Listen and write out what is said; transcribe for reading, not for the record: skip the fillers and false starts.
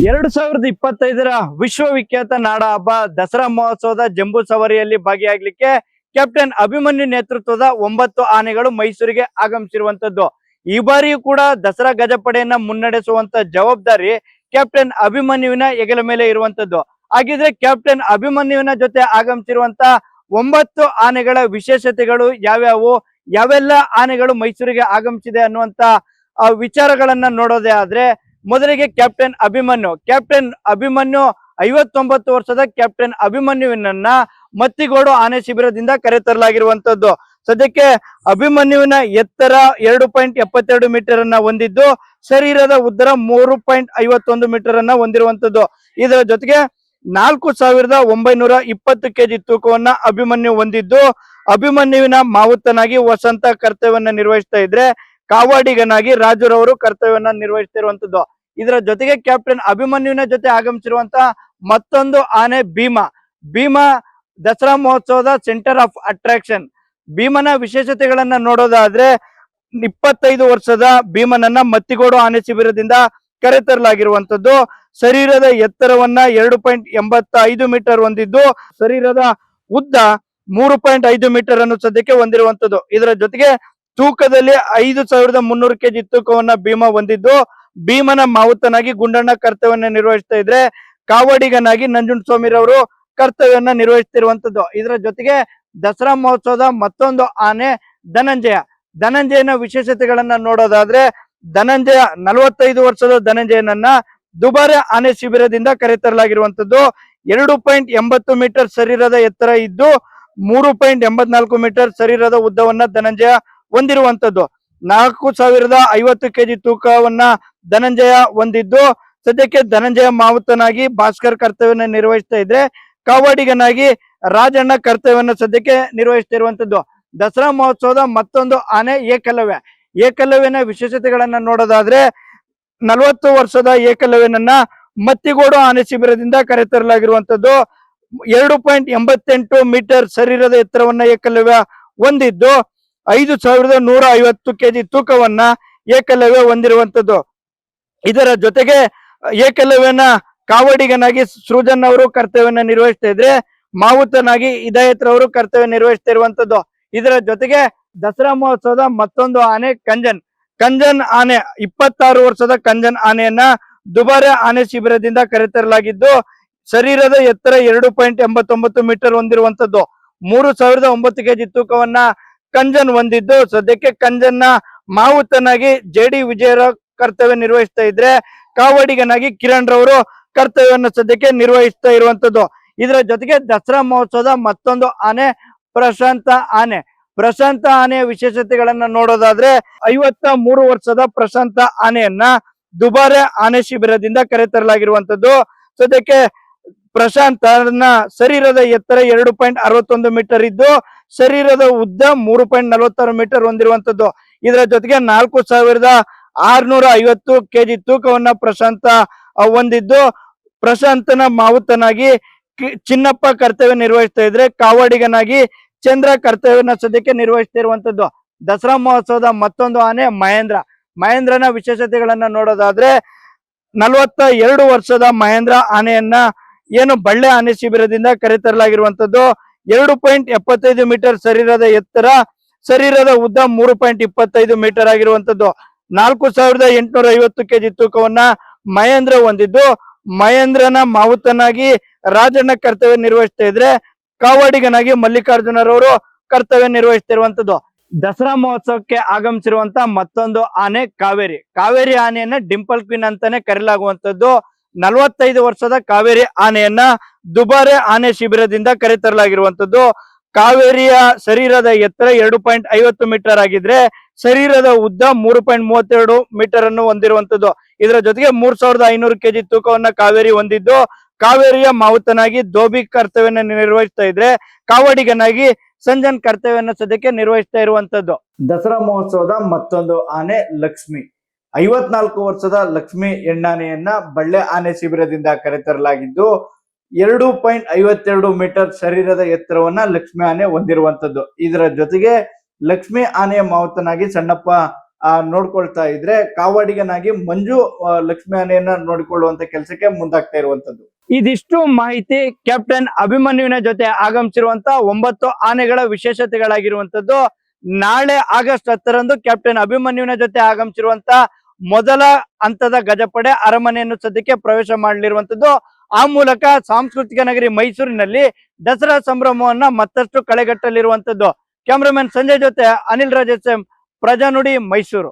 2025 ವಿಶ್ವವಿಖ್ಯಾತ ನಾಡ ಹಬ್ಬ ದಸರಾ ಮಹೋತ್ಸವದ ಜಂಬೂ ಸವಾರಿಯಲ್ಲಿ ಭಾಗಿಯಾಗಲಿಕ್ಕೆ ಕ್ಯಾಪ್ಟನ್ ಅಭಿಮನ್ಯು ನೇತೃತ್ವದ 9 ಆನೆಗಳು ಮೈಸೂರಿಗೆ ಆಗಮಿಸಿರುವಂತದ್ದು. ಈ ಬಾರಿಯೂ ಕೂಡ ದಸರಾ ಗಜಪಡೆಯನ್ನ ಮುನ್ನಡೆಸುವಂತ ಜವಾಬ್ದಾರಿ ಕ್ಯಾಪ್ಟನ್ ಅಭಿಮನ್ಯುವಿನ ಹೆಗಲ ಮೇಲೆ ಇರುವಂತದ್ದು. ಹಾಗಿದ್ರೆ ಕ್ಯಾಪ್ಟನ್ ಅಭಿಮನ್ಯುವಿನ ಜೊತೆ ಆಗಮಿಸಿರುವಂತ 9 ಆನೆಗಳ ವಿಶೇಷತೆಗಳು ಯಾವ್ಯಾವು, ಯಾವೆಲ್ಲ ಆನೆಗಳು ಮೈಸೂರಿಗೆ ಆಗಮಿಸಿದೆ ಅನ್ನುವಂತ ವಿಚಾರಗಳನ್ನ ನೋಡೋದೇ ಆದ್ರೆ, ಮೊದಲಿಗೆ ಕ್ಯಾಪ್ಟನ್ ಅಭಿಮನ್ಯು 59 ವರ್ಷದ ಕ್ಯಾಪ್ಟನ್ ಅಭಿಮನ್ಯುವಿನನ್ನ ಮತ್ತಿಗೋಡು ಆನೆ ಶಿಬಿರದಿಂದ ಕರೆತರಲಾಗಿರುವಂತದ್ದು. ಸದ್ಯಕ್ಕೆ ಅಭಿಮನ್ಯುವಿನ ಎತ್ತರ 2.72 ಮೀಟರ್ ಅನ್ನ ಹೊಂದಿದ್ದು, ಶರೀರದ ಉದ್ದ 3.51 ಮೀಟರ್ ಅನ್ನ ಹೊಂದಿರುವಂತದ್ದು. ಇದರ ಜೊತೆಗೆ 4920 ಕೆಜಿ ತೂಕವನ್ನ ಅಭಿಮನ್ಯು ಹೊಂದಿದ್ದು, ಅಭಿಮನ್ಯುವಿನ ಮಾವುತನಾಗಿ ವಸಂತ ಕರ್ತವ್ಯವನ್ನ ನಿರ್ವಹಿಸ್ತಾ ಇದ್ರೆ, ಕಾವಾಡಿಗನಾಗಿ ರಾಜುರವರು ಕರ್ತವ್ಯವನ್ನ ನಿರ್ವಹಿಸ್ತಿರುವಂತದ್ದು. ಇದರ ಜೊತೆಗೆ ಕ್ಯಾಪ್ಟನ್ ಅಭಿಮನ್ಯುವಿನ ಜೊತೆ ಆಗಮಿಸಿರುವಂತ ಮತ್ತೊಂದು ಆನೆ ಭೀಮ ದಸರಾ ಮಹೋತ್ಸವದ ಸೆಂಟರ್ ಆಫ್ ಅಟ್ರಾಕ್ಷನ್. ಭೀಮನ ವಿಶೇಷತೆಗಳನ್ನ ನೋಡೋದಾದ್ರೆ, 25 ವರ್ಷದ ಭೀಮನನ್ನ ಮತ್ತಿಗೋಡು ಆನೆ ಶಿಬಿರದಿಂದ ಕರೆತರಲಾಗಿರುವಂತದ್ದು. ಶರೀರದ ಎತ್ತರವನ್ನ 2.85 ಮೀಟರ್ ಹೊಂದಿದ್ದು, ಶರೀರದ ಉದ್ದ 3.5 ಮೀಟರ್ ಅನ್ನು ಸದ್ಯಕ್ಕೆ ಹೊಂದಿರುವಂತದ್ದು. ಇದರ ಜೊತೆಗೆ ತೂಕದಲ್ಲಿ 5300 ಕೆಜಿ ತೂಕವನ್ನ ಭೀಮ ಹೊಂದಿದ್ದು, ಭೀಮನ ಮಾವುತನಾಗಿ ಗುಂಡಣ್ಣ ಕರ್ತವ್ಯವನ್ನ ನಿರ್ವಹಿಸ್ತಾ ಇದ್ರೆ, ಕಾವಡಿಗನಾಗಿ ನಂಜುಂಡಸ್ವಾಮಿರವರು ಕರ್ತವ್ಯವನ್ನ ನಿರ್ವಹಿಸ್ತಿರುವಂತದ್ದು. ಇದರ ಜೊತೆಗೆ ದಸರಾ ಮಹೋತ್ಸವದ ಮತ್ತೊಂದು ಆನೆ ಧನಂಜಯನ ವಿಶೇಷತೆಗಳನ್ನ ನೋಡೋದಾದ್ರೆ, 45 ವರ್ಷದ ಧನಂಜಯನನ್ನ ದುಬಾರೆ ಆನೆ ಶಿಬಿರದಿಂದ ಕರೆತರಲಾಗಿರುವಂತದ್ದು. 2.80 ಮೀಟರ್ ಶರೀರದ ಎತ್ತರ ಇದ್ದು, 3.84 ಮೀಟರ್ ಶರೀರದ ಉದ್ದವನ್ನ ಧನಂಜಯ ಹೊಂದಿರುವಂತದ್ದು. 4050 ಕೆಜಿ ತೂಕವನ್ನ ಧನಂಜಯ ಹೊಂದಿದ್ದು, ಸದ್ಯಕ್ಕೆ ಧನಂಜಯ ಮಾವುತನಾಗಿ ಭಾಸ್ಕರ್ ಕರ್ತವ್ಯವನ್ನ ನಿರ್ವಹಿಸ್ತಾ ಇದ್ರೆ, ಕಾವಾಡಿಗನಾಗಿ ರಾಜಣ್ಣ ಕರ್ತವ್ಯವನ್ನ ಸದ್ಯಕ್ಕೆ ನಿರ್ವಹಿಸ್ತಿರುವಂತದ್ದು. ದಸರಾ ಮಹೋತ್ಸವದ ಮತ್ತೊಂದು ಆನೆ ಏಕಲವ್ಯನ ವಿಶೇಷತೆಗಳನ್ನ ನೋಡೋದಾದ್ರೆ, 40 ವರ್ಷದ ಏಕಲವ್ಯನನ್ನ ಮತ್ತಿಗೋಡು ಆನೆ ಶಿಬಿರದಿಂದ ಕರೆತರಲಾಗಿರುವಂತದ್ದು. 2.88 ಮೀಟರ್ ಶರೀರದ ಎತ್ತರವನ್ನ ಏಕಲವ್ಯ ಹೊಂದಿದ್ದು, 5150 ಕೆಜಿ ತೂಕವನ್ನ ಏಕಲವ್ಯ ಹೊಂದಿರುವಂತದ್ದು. ಇದರ ಜೊತೆಗೆ ಏಕಲವ್ಯನ ಕಾವಡಿಗನಾಗಿ ಸೃಜನ್ ಅವರು ಕರ್ತವ್ಯವನ್ನ ನಿರ್ವಹಿಸ್ತಾ ಇದ್ರೆ, ಮಾವುತನಾಗಿ ಹಿದಾಯತ್ರವರು ಕರ್ತವ್ಯ ನಿರ್ವಹಿಸ್ತಾ ಇರುವಂತದ್ದು. ಇದರ ಜೊತೆಗೆ ದಸರಾ ಮಹೋತ್ಸವದ ಮತ್ತೊಂದು ಆನೆ ಕಂಜನ್ ಆನೆ 26 ವರ್ಷದ ಕಂಜನ್ ಆನೆಯನ್ನ ದುಬಾರೆ ಆನೆ ಶಿಬಿರದಿಂದ ಕರೆತರಲಾಗಿದ್ದು, ಶರೀರದ ಎತ್ತರ 2.89 ಮೀಟರ್ ಹೊಂದಿರುವಂತದ್ದು. 3009 ಕೆಜಿ ತೂಕವನ್ನ ಕಂಜನ್ ಹೊಂದಿದ್ದು, ಸದ್ಯಕ್ಕೆ ಕಂಜನ್ನ ಮಾವುತನಾಗಿ ಜೆಡಿ ವಿಜಯರಾವ್ ಕರ್ತವ್ಯ ನಿರ್ವಹಿಸ್ತಾ ಇದ್ರೆ, ಕಾವಡಿಗನಾಗಿ ಕಿರಣ್ ರವರು ಕರ್ತವ್ಯವನ್ನ ಸದ್ಯಕ್ಕೆ ನಿರ್ವಹಿಸ್ತಾ ಇರುವಂತದ್ದು. ಇದರ ಜೊತೆಗೆ ದಸರಾ ಮಹೋತ್ಸವದ ಮತ್ತೊಂದು ಆನೆ ಪ್ರಶಾಂತ ಆನೆಯ ವಿಶೇಷತೆಗಳನ್ನ ನೋಡೋದಾದ್ರೆ, 53 ವರ್ಷದ ಪ್ರಶಾಂತ ಆನೆಯನ್ನ ದುಬಾರೆ ಆನೆ ಶಿಬಿರದಿಂದ ಕರೆತರಲಾಗಿರುವಂತದ್ದು. ಸದ್ಯಕ್ಕೆ ಪ್ರಶಾಂತನ ಶರೀರದ ಎತ್ತರ 2.61 ಮೀಟರ್ ಇದ್ದು, ಶರೀರದ ಉದ್ದ 3.46 ಮೀಟರ್ ಹೊಂದಿರುವಂತದ್ದು. ಇದರ ಜೊತೆಗೆ 4650 ಕೆಜಿ ತೂಕವನ್ನ ಪ್ರಶಾಂತ ಹೊಂದಿದ್ದು, ಪ್ರಶಾಂತನ ಮಾವುತನಾಗಿ ಚಿನ್ನಪ್ಪ ಕರ್ತವ್ಯ ನಿರ್ವಹಿಸ್ತಾ ಇದ್ರೆ, ಕಾವಾಡಿಗನಾಗಿ ಚಂದ್ರ ಕರ್ತವ್ಯವನ್ನ ಸದ್ಯಕ್ಕೆ ನಿರ್ವಹಿಸ್ತಾ ಇರುವಂತದ್ದು. ದಸರಾ ಮಹೋತ್ಸವದ ಮತ್ತೊಂದು ಆನೆ ಮಹೇಂದ್ರನ ವಿಶೇಷತೆಗಳನ್ನ ನೋಡೋದಾದ್ರೆ, 42 ವರ್ಷದ ಮಹೇಂದ್ರ ಆನೆಯನ್ನ ಬಳ್ಳೆ ಆನೆ ಶಿಬಿರದಿಂದ ಕರೆತರಲಾಗಿರುವಂತದ್ದು. 2.75 ಮೀಟರ್ ಶರೀರದ ಎತ್ತರ, ಶರೀರದ ಉದ್ದ 3.25 ಮೀಟರ್ ಆಗಿರುವಂತದ್ದು. 4850 ಕೆಜಿ ತೂಕವನ್ನ ಮಹೇಂದ್ರ ಹೊಂದಿದ್ದು, ಮಹೇಂದ್ರನ ಮಾವುತನಾಗಿ ರಾಜಣ್ಣ ಕರ್ತವ್ಯ ನಿರ್ವಹಿಸ್ತಾ ಇದ್ರೆ, ಕಾವಾಡಿಗನಾಗಿ ಮಲ್ಲಿಕಾರ್ಜುನರವರು ಕರ್ತವ್ಯ ನಿರ್ವಹಿಸ್ತಿರುವಂತದ್ದು. ದಸರಾ ಮಹೋತ್ಸವಕ್ಕೆ ಆಗಮಿಸಿರುವಂತ ಮತ್ತೊಂದು ಆನೆ ಕಾವೇರಿ ಆನೆಯನ್ನ ಡಿಂಪಲ್ ಕ್ವೀನ್ ಅಂತಾನೆ ಕರೆಯಲಾಗುವಂತದ್ದು. 45 ವರ್ಷದ ಕಾವೇರಿ ಆನೆಯನ್ನ ದುಬಾರೆ ಆನೆ ಶಿಬಿರದಿಂದ ಕರೆತರಲಾಗಿರುವಂತದ್ದು. ಕಾವೇರಿಯ ಶರೀರದ ಎತ್ತರ 2.50 ಮೀಟರ್ ಆಗಿದ್ರೆ, ಶರೀರದ ಉದ್ದ 3.32 ಮೀಟರ್ ಅನ್ನು ಹೊಂದಿರುವಂತದ್ದು. ಇದರ ಜೊತೆಗೆ 3500 ಕೆಜಿ ತೂಕವನ್ನ ಕಾವೇರಿ ಹೊಂದಿದ್ದು, ಕಾವೇರಿಯ ಮಾವುತನಾಗಿ ಧೋಬಿ ಕರ್ತವ್ಯವನ್ನ ನಿರ್ವಹಿಸ್ತಾ ಇದ್ರೆ, ಕಾವಡಿಗನಾಗಿ ಸಂಜನ್ ಕರ್ತವ್ಯವನ್ನ ಸದ್ಯಕ್ಕೆ ನಿರ್ವಹಿಸ್ತಾ ಇರುವಂತದ್ದು. ದಸರಾ ಮಹೋತ್ಸವದ ಮತ್ತೊಂದು ಆನೆ ಲಕ್ಷ್ಮಿ. 54 ವರ್ಷದ ಲಕ್ಷ್ಮಿ ಹೆಣ್ಣಾನೆಯನ್ನ ಬಳ್ಳೆ ಆನೆ ಶಿಬಿರದಿಂದ ಕರೆತರಲಾಗಿದ್ದು, 2.52 ಮೀಟರ್ ಶರೀರದ ಎತ್ತರವನ್ನ ಲಕ್ಷ್ಮಿ ಆನೆ ಹೊಂದಿರುವಂತದ್ದು. ಇದರ ಜೊತೆಗೆ ಲಕ್ಷ್ಮಿ ಆನೆಯ ಮಾವುತನಾಗಿ ಸಣ್ಣಪ್ಪ ನೋಡ್ಕೊಳ್ತಾ ಇದ್ರೆ ಕಾವಾಡಿಗನಾಗಿ ಮಂಜು ಲಕ್ಷ್ಮಿ ಆನೆಯನ್ನ ನೋಡಿಕೊಳ್ಳುವಂತ ಕೆಲಸಕ್ಕೆ ಮುಂದಾಗ್ತಾ ಇರುವಂತದ್ದು. ಇದಿಷ್ಟು ಮಾಹಿತಿ ಕ್ಯಾಪ್ಟನ್ ಅಭಿಮನ್ಯುವಿನ ಜೊತೆ ಆಗಮಿಸಿರುವಂತ 9 ಆನೆಗಳ ವಿಶೇಷತೆಗಳಾಗಿರುವಂತದ್ದು. ನಾಳೆ ಆಗಸ್ಟ್ 10ರಂದು ಕ್ಯಾಪ್ಟನ್ ಅಭಿಮನ್ಯುವಿನ ಜೊತೆ ಆಗಮಿಸಿರುವಂತ ಮೊದಲ ಹಂತದ ಗಜಪಡೆ ಅರಮನೆಯನ್ನು ಸದ್ಯಕ್ಕೆ ಪ್ರವೇಶ ಮಾಡಲಿರುವಂತದ್ದು. ಆ ಮೂಲಕ ಸಾಂಸ್ಕೃತಿಕ ನಗರಿ ಮೈಸೂರಿನಲ್ಲಿ ದಸರಾ ಸಂಭ್ರಮವನ್ನ ಮತ್ತಷ್ಟು ಕಳೆಗಟ್ಟಲಿರುವಂತದ್ದು. ಕ್ಯಾಮ್ರಾಮನ್ ಸಂಜಯ್ ಜೊತೆ ಅನಿಲ್ ರಾಜೇಶ್, ಪ್ರಜಾನುಡಿ, ಮೈಸೂರು.